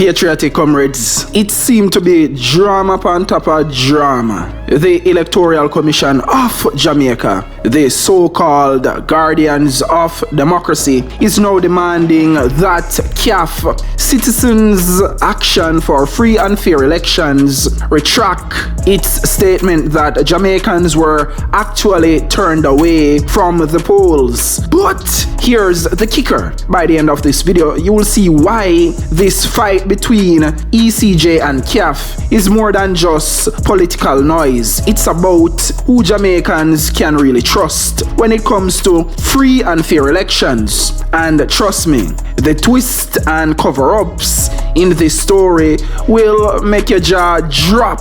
Patriotic comrades, it seemed to be drama upon top of drama. The Electoral Commission of Jamaica, the so-called guardians of democracy, is now demanding that CAFFE, Citizens Action for Free and Fair Elections, retract its statement that Jamaicans were actually turned away from the polls. But here's the kicker. By the end of this video, you will see why this fight between ECJ and CAFFE is more than just political noise. It's about who Jamaicans can really trust when it comes to free and fair elections. And trust me, the twist and cover-ups in this story will make your jaw drop.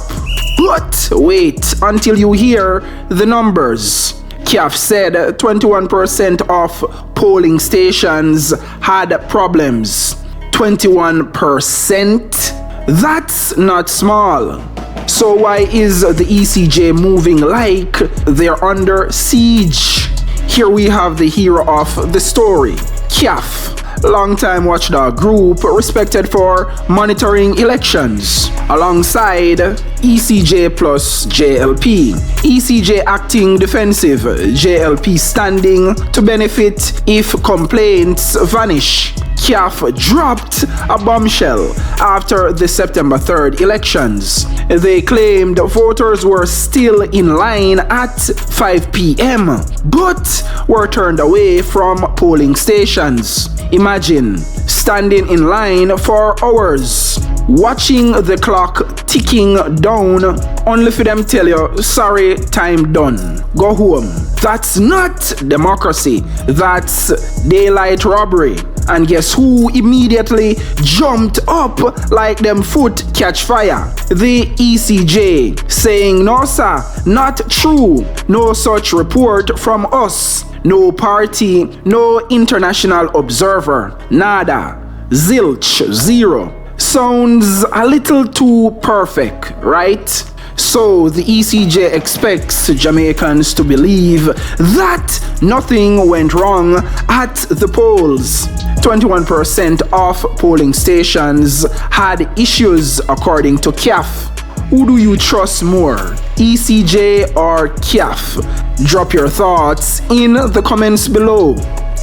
But wait until you hear the numbers. CAFFE said 21% of polling stations had problems. 21%? That's not small. So why is the ECJ moving like they're under siege? Here we have the hero of the story, CAFFE, longtime watchdog group respected for monitoring elections, alongside ECJ plus JLP. ECJ acting defensive, JLP standing to benefit if complaints vanish. CAFFE dropped a bombshell after the September 3rd elections. They claimed voters were still in line at 5 p.m. but were turned away from polling stations. Imagine standing in line for hours, watching the clock ticking down, only for them tell you, sorry, time done, go home. That's not democracy, that's daylight robbery. And guess who immediately jumped up like them foot catch fire? The ECJ, saying, no sir, not true, no such report from us. No party, no international observer, nada, zilch, zero. Sounds a little too perfect, right? So the ECJ expects Jamaicans to believe that nothing went wrong at the polls. 21% of polling stations had issues according to CAFFE. Who do you trust more, ECJ or CAFFE? Drop your thoughts in the comments below.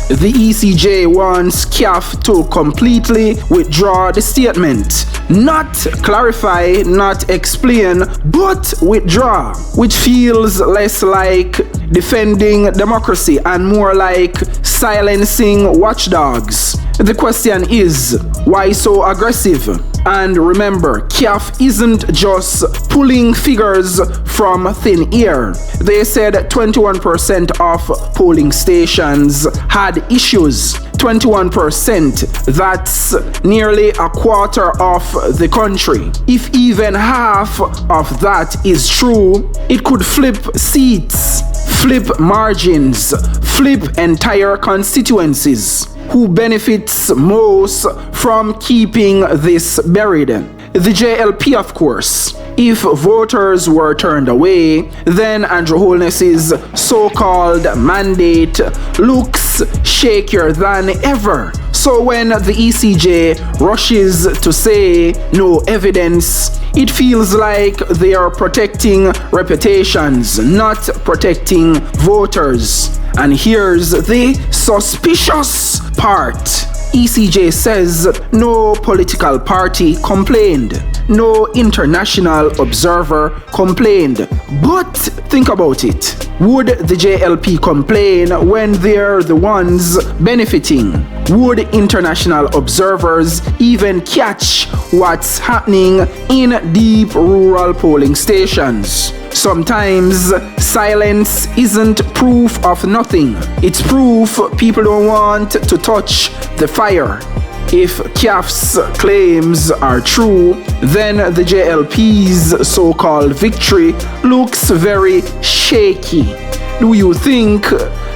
The ECJ wants CAFFE to completely withdraw the statement. Not clarify, not explain, but withdraw, which feels less like defending democracy and more like silencing watchdogs. The question is, why so aggressive? And remember, CAFFE isn't just pulling figures from thin air. They said 21% of polling stations had issues. 21%, that's nearly a quarter of the country. If even half of that is true, it could flip seats, flip margins, flip entire constituencies. Who benefits most from keeping this buried? The JLP, of course. If voters were turned away, then Andrew Holness's so-called mandate looks shakier than ever. So when the ECJ rushes to say no evidence, it feels like they are protecting reputations, not protecting voters. And here's the suspicious part. ECJ says no political party complained. No international observer complained. But think about it. Would the JLP complain when they're the ones benefiting? Would international observers even catch what's happening in deep rural polling stations? Sometimes silence isn't proof of nothing. It's proof people don't want to touch the fire. If CAFFE's claims are true, then the JLP's so-called victory looks very shaky. Do you think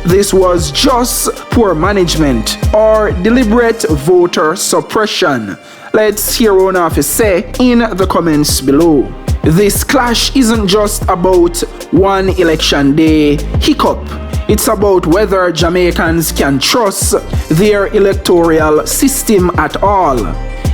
this was just poor management or deliberate voter suppression? Let's hear what office say in the comments below. This clash isn't just about one election day hiccup. It's about whether Jamaicans can trust their electoral system at all.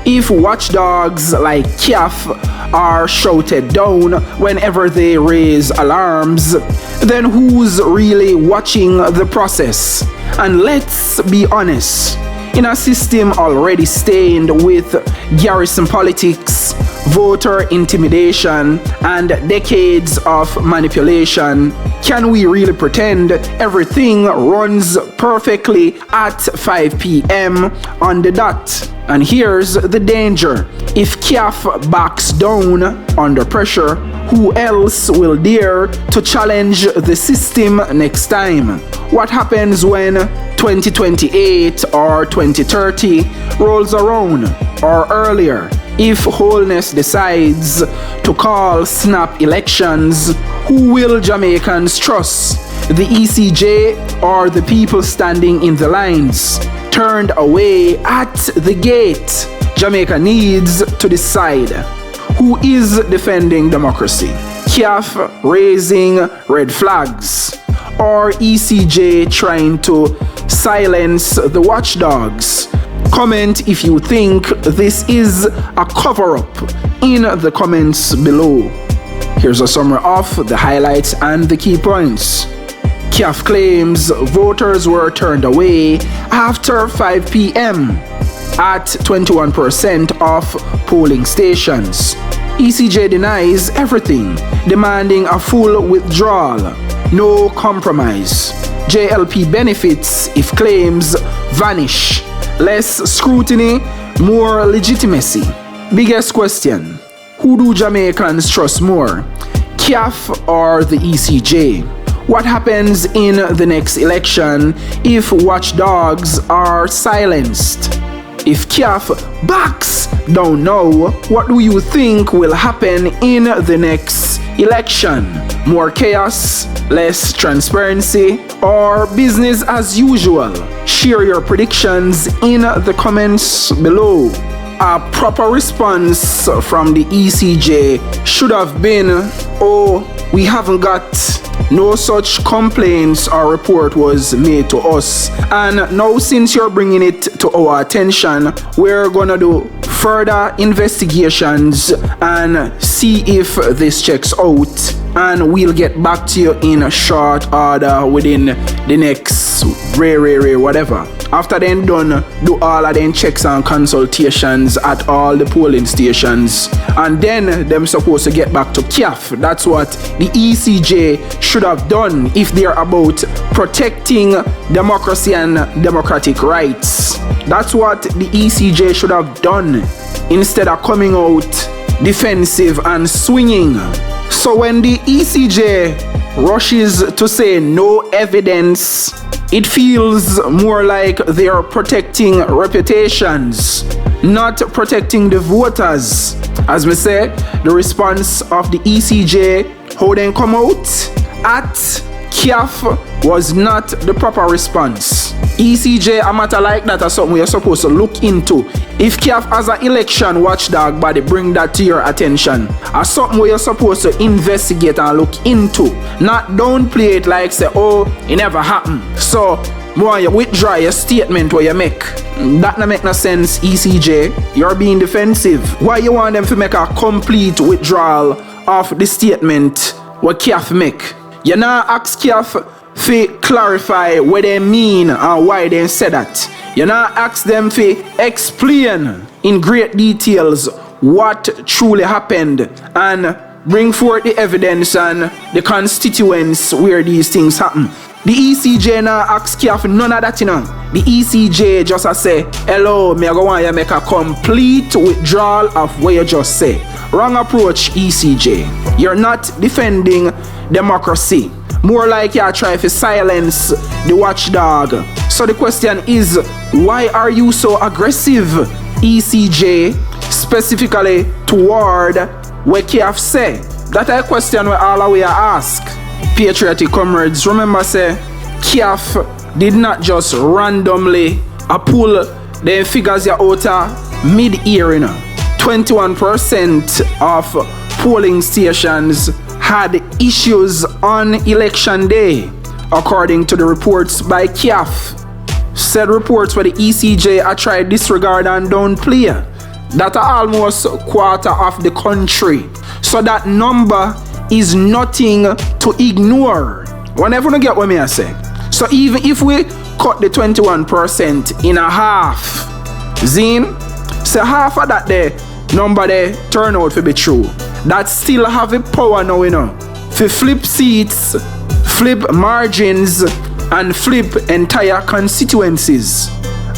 If watchdogs like CAFFE are shouted down whenever they raise alarms, then who's really watching the process? And let's be honest, in a system already stained with garrison politics, voter intimidation, and decades of manipulation, can we really pretend everything runs perfectly at 5 p.m. on the dot? And here's the danger. If CAFFE backs down under pressure, who else will dare to challenge the system next time? What happens when 2028 or 2030 rolls around, or earlier? If Wholeness decides to call snap elections, who will Jamaicans trust? The ECJ or the people standing in the lines, turned away at the gate? Jamaica needs to decide. Who is defending democracy? CAFFE raising red flags, or ECJ trying to silence the watchdogs? Comment if you think this is a cover-up in the comments below. Here's a summary of the highlights and the key points. CAFFE claims voters were turned away after 5 p.m. at 21% of polling stations. ECJ denies everything, demanding a full withdrawal, no compromise. JLP benefits if claims vanish. Less scrutiny, more legitimacy. Biggest question: who do Jamaicans trust more, CAFFE or the ECJ? What happens in the next election if watchdogs are silenced? If CAFFE backs down now, what do you think will happen in the next election? More chaos, less transparency, or business as usual? Share your predictions in the comments below. A proper response from the ECJ should have been, "Oh, we haven't got no such complaints or report was made to us, and now since you're bringing it to our attention, we're gonna do further investigations and see if this checks out, and we'll get back to you in a short order within the next whatever." After then done, do all of them checks and consultations at all the polling stations, and then them supposed to get back to CAFFE. That's what the ECJ should have done if they're about protecting democracy and democratic rights. That's what the ECJ should have done, instead of coming out defensive and swinging. So when the ECJ rushes to say no evidence, it feels more like they are protecting reputations, not protecting the voters. As me say, the response of the ECJ, how they come out at CAFFE, was not the proper response. ECJ, a matter like that is something you're supposed to look into. If CAFFE as an election watchdog body bring that to your attention, as something you're supposed to investigate and look into, not downplay it like say, "Oh, it never happened, so more you withdraw your statement where you make." That no make no sense, ECJ. You're being defensive. Why you want them to make a complete withdrawal of the statement what CAFFE make? You now ask CAFFE to clarify what they mean and why they said that. You now ask them to explain in great details what truly happened and bring forth the evidence and the constituents where these things happen. The ECJ now ask CAFFE none of that, you know. The ECJ just say, "Hello, me I go want you make a complete withdrawal of what you just say." Wrong approach, ECJ. You're not defending democracy. More like you try to silence the watchdog. So the question is, why are you so aggressive, ECJ, specifically toward what CAFFE say? That's a question we all are ask. Patriotic comrades, remember say, CAFFE did not just randomly pull the figures out mid-year, you know. 21% of polling stations had issues on election day. according to the reports by CAFFE. Said reports where the ECJ are tried disregard and downplay. That are almost quarter of the country. So that number is nothing to ignore. Whenever you get what me I say. So even if we cut the 21% in a half, Zine, say half of that there number there turn out to be true. That still have a power now, you know. To flip seats, flip margins, and flip entire constituencies.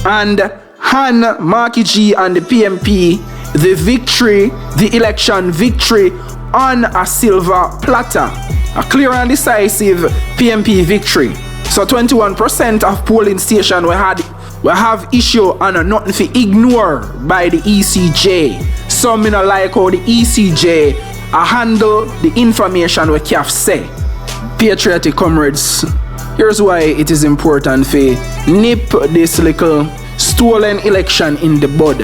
And hand Marky G and the PMP the victory, the election victory on a silver platter. A clear and decisive PMP victory. So 21% of polling station we have issue and nothing to ignore by the ECJ. Some me not like how the ECJ handle the information we CAFFE say. Patriotic comrades, here's why it is important to nip this little stolen election in the bud.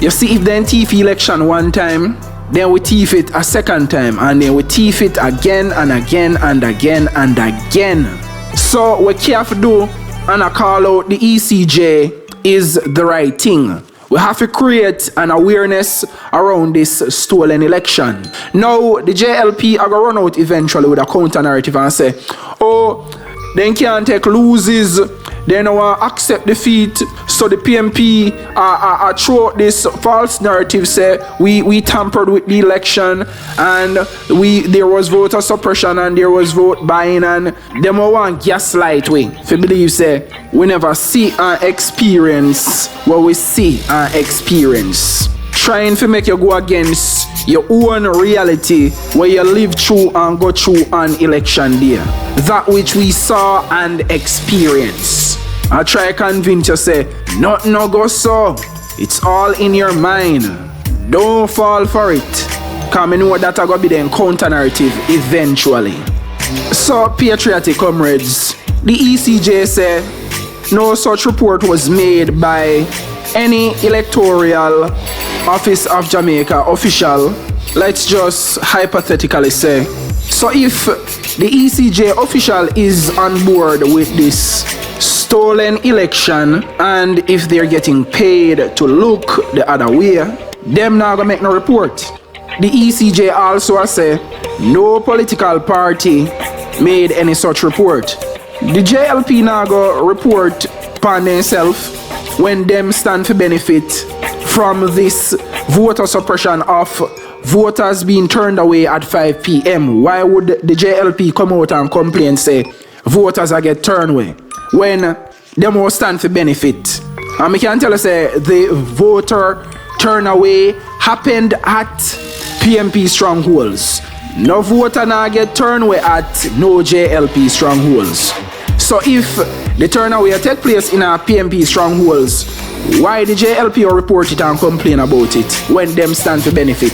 You see, if they thief election one time, then we thief it a second time, and then we thief it again and again and again and again. So what CAFFE do and I call out the ECJ is the right thing. We have to create an awareness around this stolen election. Now, the JLP are going to run out eventually with a counter narrative and say, oh, they can't take losses, they don't want to accept defeat, so the PMP throw this false narrative, say we tampered with the election and there was voter suppression and there was vote buying, and them want gaslight we. If you believe, say, we never see and experience what we see and experience. Trying to make you go against your own reality where you live through and go through an election day. That which we saw and experienced. I try to convince you, say, nothing no go so. It's all in your mind. Don't fall for it. Because I know that I going to be the counter narrative eventually. So, patriotic comrades, the ECJ say no such report was made by any electoral office of Jamaica official. Let's just hypothetically say. So if the ECJ official is on board with this stolen election, and if they're getting paid to look the other way, them not gonna make no report. The ECJ also say no political party made any such report. The JLP now go report upon themselves when them stand to benefit from this voter suppression of voters being turned away at 5 p.m. Why would the JLP come out and complain, say voters are get turned away when them all stand for benefit? And we can tell us the voter turn away happened at PMP strongholds. No voter now get turned away at no JLP strongholds. So if the turnout take place in our PMP strongholds, why the JLP report it and complain about it when them stand for benefit?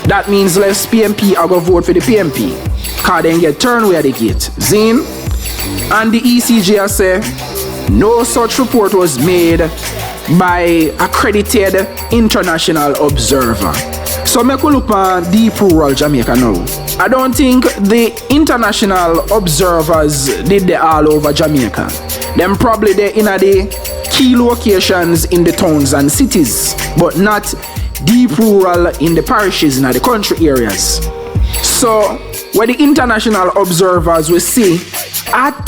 That means less PMP are going to vote for the PMP. Because they get turned away at the gate. Zine? And the ECJ say no such report was made by accredited international observer. So make we look at deep rural Jamaica now. I don't think the international observers did they all over Jamaica. Them probably they in the key locations in the towns and cities, but not deep rural in the parishes in the country areas. So where the international observers will see at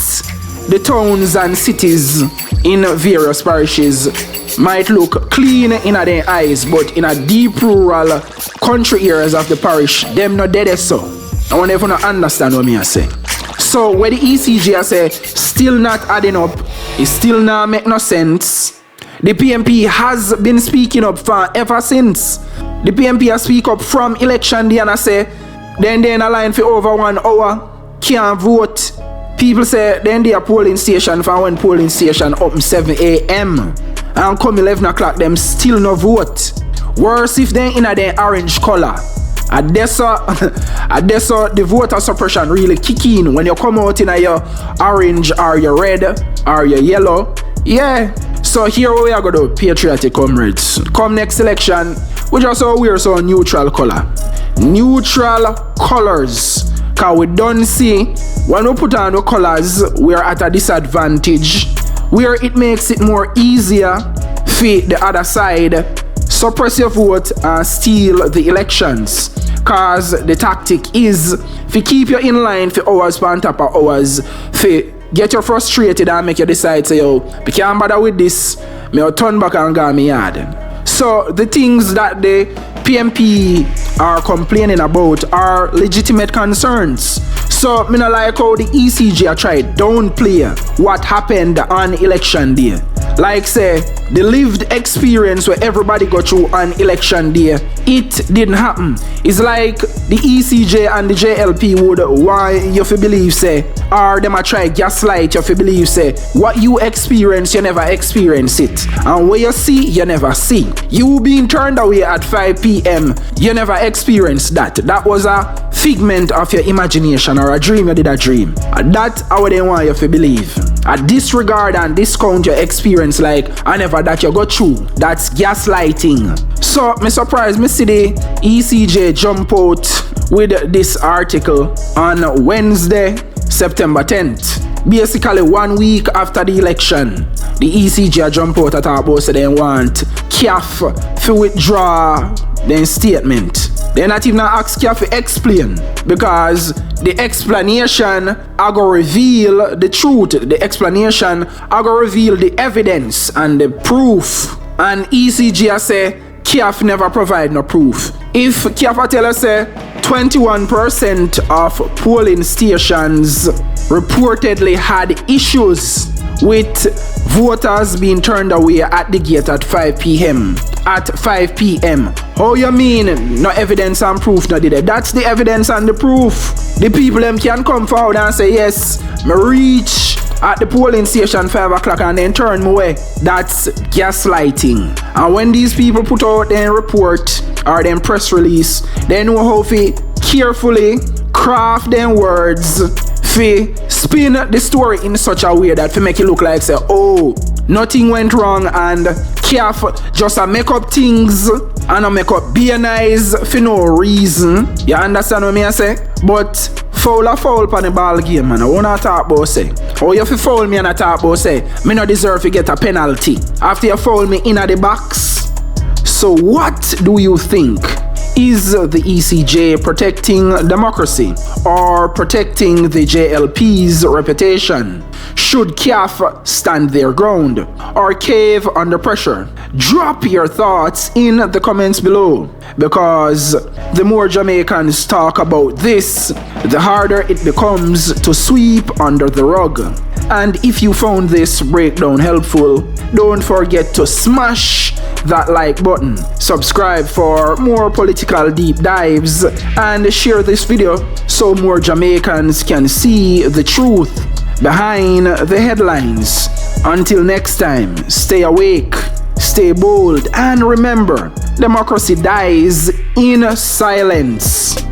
the towns and cities in various parishes might look clean in their eyes, but in a deep rural country areas of the parish, them not dead so. I want everyone to understand what me I say. So where the ECJ I say still not adding up, it still not make no sense. The PMP has been speaking up for ever since. The PMP has speak up from election day and I say then they in a line for over 1 hour, can't vote. People say then they are polling station for when polling station open 7 a.m. and come 11 o'clock them still no vote. Worse if they in a their orange color. At this the voter suppression really kick in when you come out in a your orange or your red or your yellow. Yeah. So here we are going to do, patriotic comrades. Come next election, we just wear so neutral color. Neutral colors. Cause we don't see when we put on the colors, we're at a disadvantage where it makes it more easier for the other side suppress your vote and steal the elections. Cause the tactic is to keep you in line for hours on top of hours, for get you frustrated and make you decide, say, yo, I can't bother with this, me will turn back and go me yard. So the things that the PMP are complaining about are legitimate concerns. So me not like how the ECJ tried downplay what happened on election day. Like say, the lived experience where everybody go through on election day, it didn't happen. It's like the ECJ and the JLP would want you to believe, say, or them a try gaslight you to believe, say, what you experience, you never experience it. And what you see, you never see. You being turned away at 5 p.m., you never experienced that. That was a figment of your imagination or a dream you did a dream. And that I wouldn't want you to believe. I disregard and discount your experience like I never that you go through. That's gaslighting. So me surprised me see the ECJ jump out with this article on Wednesday, September 10th. Basically 1 week after the election, the ECJ jump out at about say they want CAFFE to withdraw their statement. They not even ask CAFFE to explain, because the explanation I go reveal the truth. The explanation I go reveal the evidence and the proof. And ECJ say CAFFE never provide no proof. If CAFFE tell us say 21% of polling stations reportedly had issues with voters being turned away at the gate at 5 p.m. At 5 p.m. How you mean no evidence and proof no did it? That's the evidence and the proof. The people them can come forward and say, yes, me reach at the polling station 5 o'clock and then turn me away. That's gaslighting. And when these people put out their report or their press release, they know how to carefully craft their words, to spin the story in such a way that to make it look like, say, oh, nothing went wrong and CAFFE just a make up things and a make up BNIs for no reason. You understand what I say? But foul on the ball game, man. I wanna talk about say. Oh, you fi foul me and I talk about say, me no deserve to get a penalty after you foul me in the box. So what do you think? Is the ECJ protecting democracy or protecting the JLP's reputation? Should CAFFE stand their ground or cave under pressure? Drop your thoughts in the comments below, because the more Jamaicans talk about this, the harder it becomes to sweep under the rug. And if you found this breakdown helpful, don't forget to smash that like button, subscribe for more political deep dives, and share this video so more Jamaicans can see the truth behind the headlines. Until next time, stay awake, stay bold, and remember, democracy dies in silence.